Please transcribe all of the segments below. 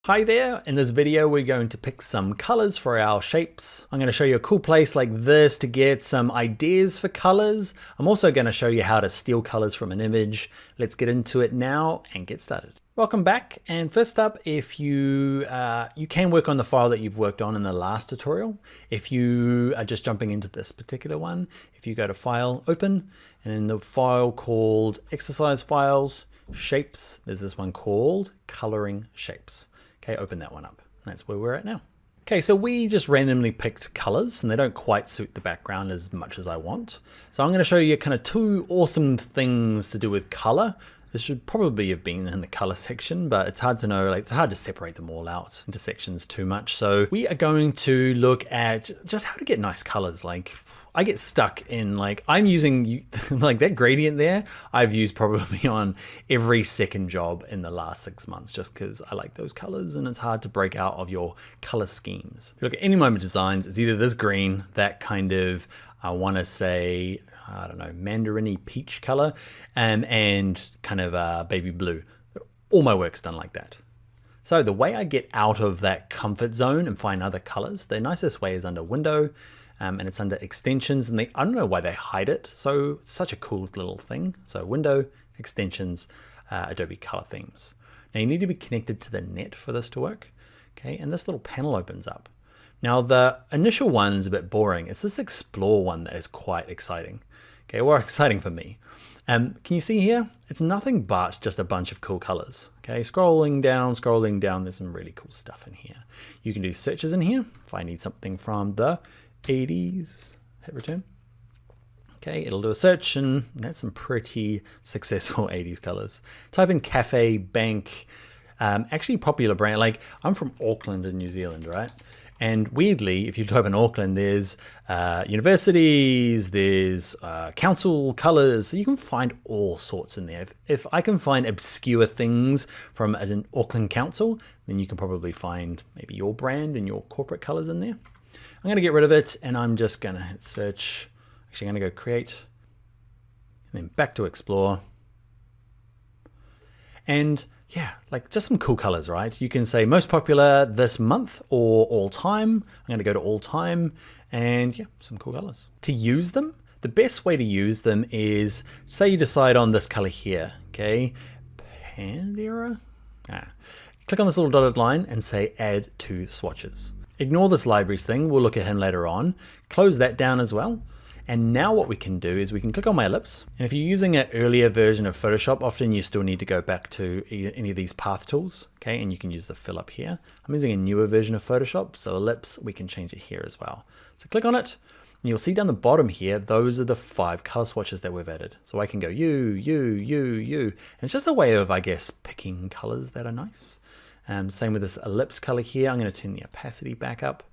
Hi there, in this video we're going to pick some colors for our shapes. I'm going to show you a cool place like this to get some ideas for colors. I'm also going to show you how to steal colors from an image. Let's get into it now and get started. Welcome back, and first up, if you can work on the file that you've worked on in the last tutorial. If you are just jumping into this particular one, if you go to File, Open, and in the file called Exercise Files, Shapes, there's this one called Coloring Shapes. Okay, open that one up. That's where we're at now. Okay, so we just randomly picked colors and they don't quite suit the background as much as I want. So I'm going to show you kind of two awesome things to do with color. This should probably have been in the color section, but it's hard to know, like it's hard to separate them all out into sections too much. So we are going to look at just how to get nice colors. Like I get stuck in I'm using like that gradient there. I've used probably on every second job in the last 6 months, just because I like those colors and it's hard to break out of your color schemes. If you look at any of my designs, it's either this green, that kind of, I want to say, I don't know, mandarin-y peach color, and kind of baby blue. All my work's done like that. So the way I get out of that comfort zone and find other colors, the nicest way is under Window, and it's under Extensions, and I don't know why they hide it. So it's such a cool little thing. So Window, Extensions, Adobe Color Themes. Now you need to be connected to the net for this to work. Okay, and this little panel opens up. Now the initial one's a bit boring. It's this Explore one that is quite exciting. Okay, well, exciting for me. Can you see here? It's nothing but just a bunch of cool colors. Okay, scrolling down, there's some really cool stuff in here. You can do searches in here. If I need something from the 80s, hit return. Okay, it'll do a search, and that's some pretty successful 80s colors. Type in cafe, bank, actually popular brand. Like I'm from Auckland in New Zealand, right? And weirdly, if you type in Auckland, there's universities, there's council colors. So you can find all sorts in there. If I can find obscure things from an Auckland council, then you can probably find maybe your brand and your corporate colors in there. I'm going to get rid of it, and I'm just going to hit search. Actually, I'm going to go create, and then back to explore. And yeah, like just some cool colors, right? You can say most popular this month or all time. I'm going to go to all time, and yeah, some cool colors. To use them, the best way to use them is, say you decide on this color here, okay? Panthera. Click on this little dotted line and say add to swatches. Ignore this libraries thing, we'll look at him later on. Close that down as well. And now what we can do is we can click on my ellipse. And if you're using an earlier version of Photoshop, often you still need to go back to any of these path tools, okay? And you can use the fill up here. I'm using a newer version of Photoshop, so ellipse, we can change it here as well. So click on it, and you'll see down the bottom here, those are the 5 color swatches that we've added. So I can go you. And it's just a way of, I guess, picking colors that are nice. Same with this ellipse color here. I'm going to turn the opacity back up,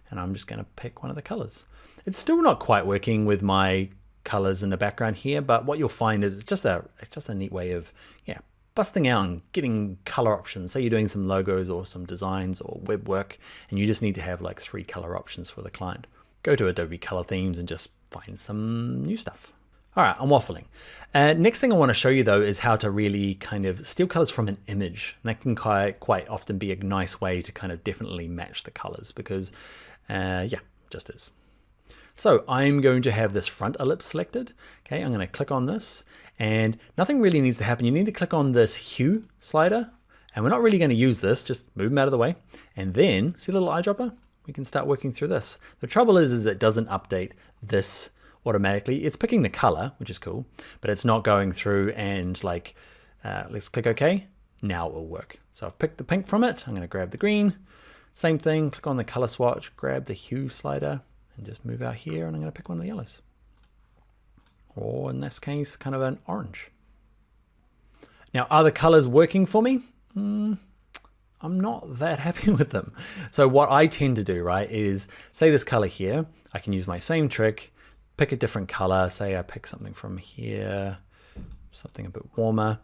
and I'm just going to pick one of the colors. It's still not quite working with my colors in the background here, but what you'll find is it's just a neat way of busting out and getting color options. Say you're doing some logos or some designs or web work, and you just need to have like 3 color options for the client. Go to Adobe Color Themes and just find some new stuff. All right, I'm waffling. Next thing I want to show you though is how to really kind of steal colors from an image. And that can quite often be a nice way to kind of definitely match the colors because just is. So I'm going to have this front ellipse selected. Okay, I'm going to click on this, and nothing really needs to happen. You need to click on this hue slider, and we're not really going to use this, just move them out of the way. And then, see the little eyedropper? We can start working through this. The trouble is it doesn't update this automatically. It's picking the color, which is cool, but it's not going through and let's click OK. Now it will work. So I've picked the pink from it. I'm going to grab the green. Same thing, click on the color swatch, grab the hue slider, and just move out here, and I'm going to pick one of the yellows. Or in this case, kind of an orange. Now, are the colors working for me? I'm not that happy with them. So what I tend to do, right, is say this color here, I can use my same trick, pick a different color. Say I pick something from here, something a bit warmer.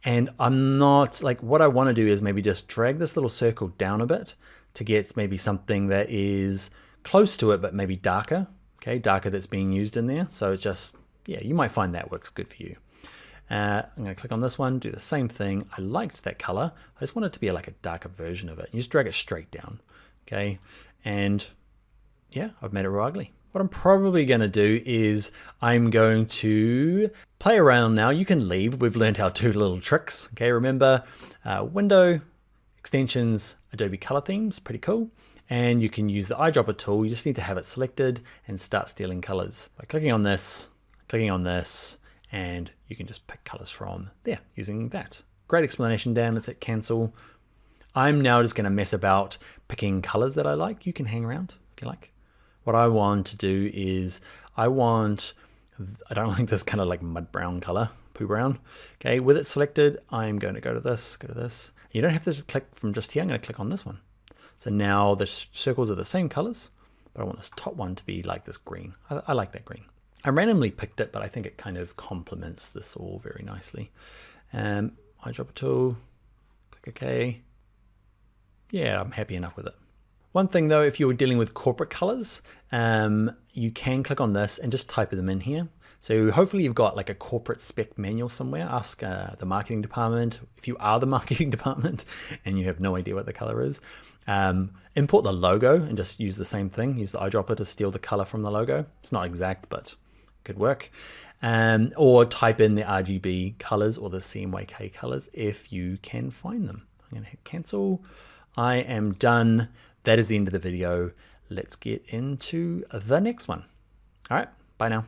And I'm not, what I want to do is maybe just drag this little circle down a bit to get maybe something that is close to it, but maybe darker, okay, darker that's being used in there. So it's just, you might find that works good for you. I'm going to click on this one, do the same thing. I liked that color. I just want it to be like a darker version of it. You just drag it straight down. Okay. And yeah, I've made it real ugly. What I'm probably going to do is I'm going to play around now. You can leave. We've learned our two little tricks. Okay. Remember, window, extensions, Adobe Color Themes, pretty cool. And you can use the eyedropper tool. You just need to have it selected and start stealing colors by clicking on this, and you can just pick colors from there using that. Great explanation, Dan. Let's hit cancel. I'm now just going to mess about picking colors that I like. You can hang around if you like. What I want to do is I don't like this kind of like mud brown color, poo brown. Okay, with it selected, I'm going to go to this. You don't have to click from just here. I'm going to click on this one. So now the circles are the same colors, but I want this top one to be like this green. I like that green. I randomly picked it, but I think it kind of complements this all very nicely. Eyedropper tool, click OK. Yeah, I'm happy enough with it. One thing though, if you were dealing with corporate colors, you can click on this and just type them in here. So hopefully you've got like a corporate spec manual somewhere. Ask the marketing department. If you are the marketing department and you have no idea what the color is, import the logo and just use the same thing. Use the eyedropper to steal the color from the logo. It's not exact, but could work. Or type in the RGB colors or the CMYK colors if you can find them. I'm gonna hit cancel. I am done. That is the end of the video. Let's get into the next one. All right, bye now.